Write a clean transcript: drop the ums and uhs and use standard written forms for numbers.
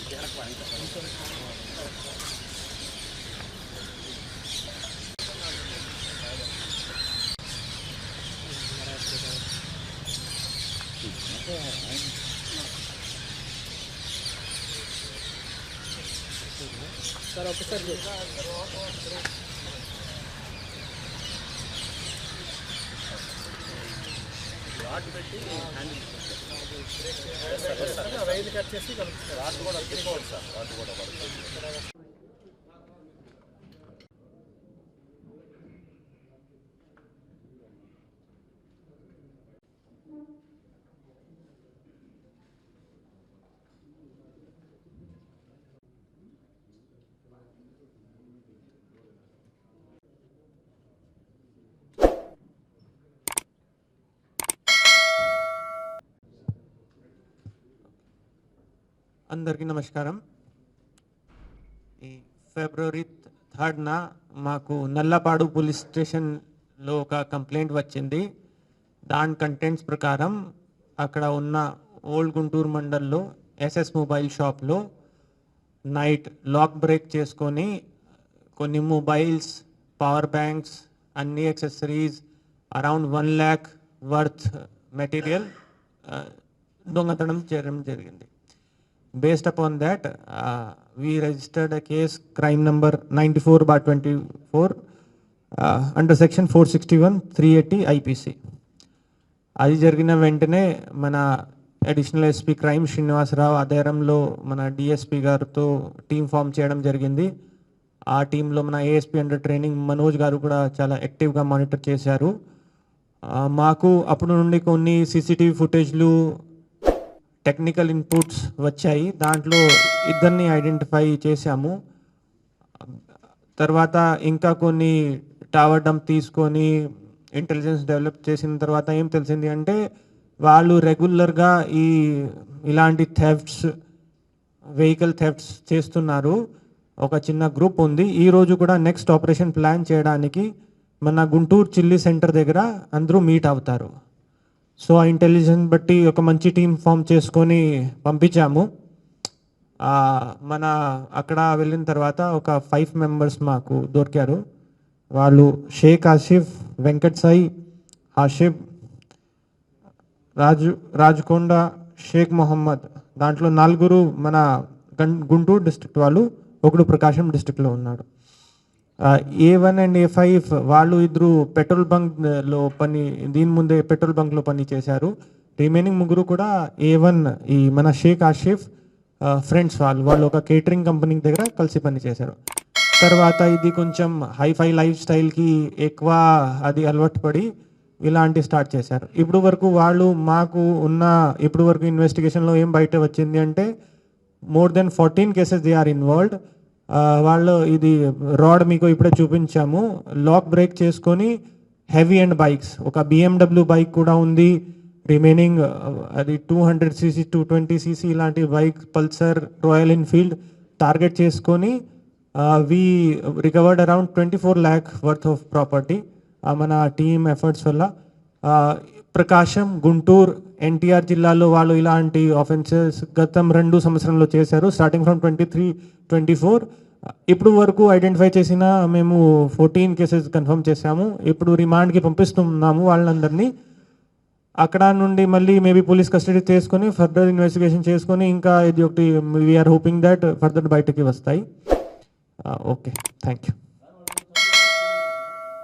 Sir ఒకసారి rod పెట్టి handle రైలు cut చేసి రాడ్ కూడా తిప్పవచ్చు సార్. రాడ్ కూడా అందరికీ నమస్కారం. ఈ ఫిబ్రవరి 3న మాకు నల్లపాడు పోలీస్ స్టేషన్లో ఒక కంప్లైంట్ వచ్చింది. దాని కంటెంట్స్ ప్రకారం అక్కడ ఉన్న ఓల్డ్ గుంటూరు మండల్లో ఎస్ఎస్ మొబైల్ షాప్లో నైట్ లాక్ బ్రేక్ చేసుకొని కొన్ని మొబైల్స్, పవర్ బ్యాంక్స్, అన్ని accessories around 1 lakh worth material దొంగతనం చేయడం జరిగింది. Based upon that, we registered a case, crime number 94/24, under section 461, 380 IPC. అది జరిగిన వెంటనే మన అడిషనల్ ఎస్పీ క్రైమ్ శ్రీనివాసరావు ఆధ్వర్యంలో మన డిఎస్పీ గారితో టీం ఫామ్ చేయడం జరిగింది. ఆ టీంలో మన ఏఎస్పీ అండర్ ట్రైనింగ్ మనోజ్ గారు కూడా చాలా యాక్టివ్గా మానిటర్ చేశారు. మాకు అప్పుడు నుండి కొన్ని సీసీటీవీ ఫుటేజ్లు, టెక్నికల్ ఇన్పుట్స్ వచ్చాయి. దాంట్లో ఇద్దరిని ఐడెంటిఫై చేశాము. తర్వాత ఇంకా కొన్ని టవర్ డంప్ తీసుకొని ఇంటెలిజెన్స్ డెవలప్ చేసిన తర్వాత ఏం తెలిసింది అంటే వాళ్ళు రెగ్యులర్గా ఇలాంటి థెఫ్ట్స్, వెహికల్ థెఫ్ట్స్ చేస్తున్నారు. ఒక చిన్న గ్రూప్ ఉంది. ఈరోజు కూడా నెక్స్ట్ ఆపరేషన్ ప్లాన్ చేయడానికి మన గుంటూరు చిల్లీ సెంటర్ దగ్గర అందరూ మీట్ అవుతారు. సో ఆ ఇంటెలిజెన్స్ బట్టి ఒక మంచి టీం ఫామ్ చేసుకొని పంపించాము. మన అక్కడ వెళ్ళిన తర్వాత ఒక 5 members మాకు దొరికారు. వాళ్ళు షేక్ ఆసిఫ్, వెంకట్ సాయి, ఆషిఫ్, రాజకొండ, షేక్ మొహమ్మద్. దాంట్లో 4 మన గుంటూరు డిస్ట్రిక్ట్ వాళ్ళు, ఒకడు ప్రకాశం డిస్ట్రిక్ట్లో ఉన్నాడు. A1 and A5 వాళ్ళు ఇద్దరు పెట్రోల్ బంక్లో దీని ముందే పెట్రోల్ బంక్లో పని చేశారు. రిమైనింగ్ 3 కూడా A1 ఈ మన షేక్ ఆషిఫ్ ఫ్రెండ్స్ వాళ్ళు ఒక కేటరింగ్ కంపెనీ దగ్గర కలిసి పని చేశారు. తర్వాత ఇది కొంచెం హైఫై లైఫ్ స్టైల్కి ఎక్కువ అది అలవాటు పడి ఇలాంటి స్టార్ట్ చేశారు. ఇప్పుడు వరకు వాళ్ళు మాకు ఉన్న ఇప్పుడు వరకు ఇన్వెస్టిగేషన్లో ఏం బయట వచ్చింది అంటే more than 14 cases they are involved. వాళ్ళు ఇది రాడ్ మీకు ఇప్పుడే చూపించాము. లాక్ బ్రేక్ చేసుకొని హెవీ అండ్ బైక్స్, ఒక BMW బైక్ కూడా ఉంది. రిమైనింగ్ అది 200cc, 220cc ఇలాంటి bike, Pulsar, Royal Enfield target చేసుకొని we recovered around 24 lakh worth of property మన టీమ్ ఎఫర్ట్స్ వల్ల. ప్రకాశం, గుంటూరు, ఎన్టీఆర్ జిల్లాలో వాళ్ళు ఇలాంటి ఆఫెన్సెస్ గతం 2 సంవత్సరంలో చేశారు, స్టార్టింగ్ ఫ్రమ్ 23-24. ఇప్పుడు వరకు ఐడెంటిఫై చేసిన మేము 14 కేసెస్ కన్ఫర్మ్ చేశాము. ఇప్పుడు రిమాండ్కి పంపిస్తున్నాము వాళ్ళందరినీ. అక్కడ నుండి మళ్ళీ మేబీ పోలీస్ కస్టడీ చేసుకొని ఫర్దర్ ఇన్వెస్టిగేషన్ చేసుకొని ఇంకా ఇది ఒకటి వీఆర్ హోపింగ్ దట్ ఫర్దర్ బయటకి వస్తాయి. Okay, thank you.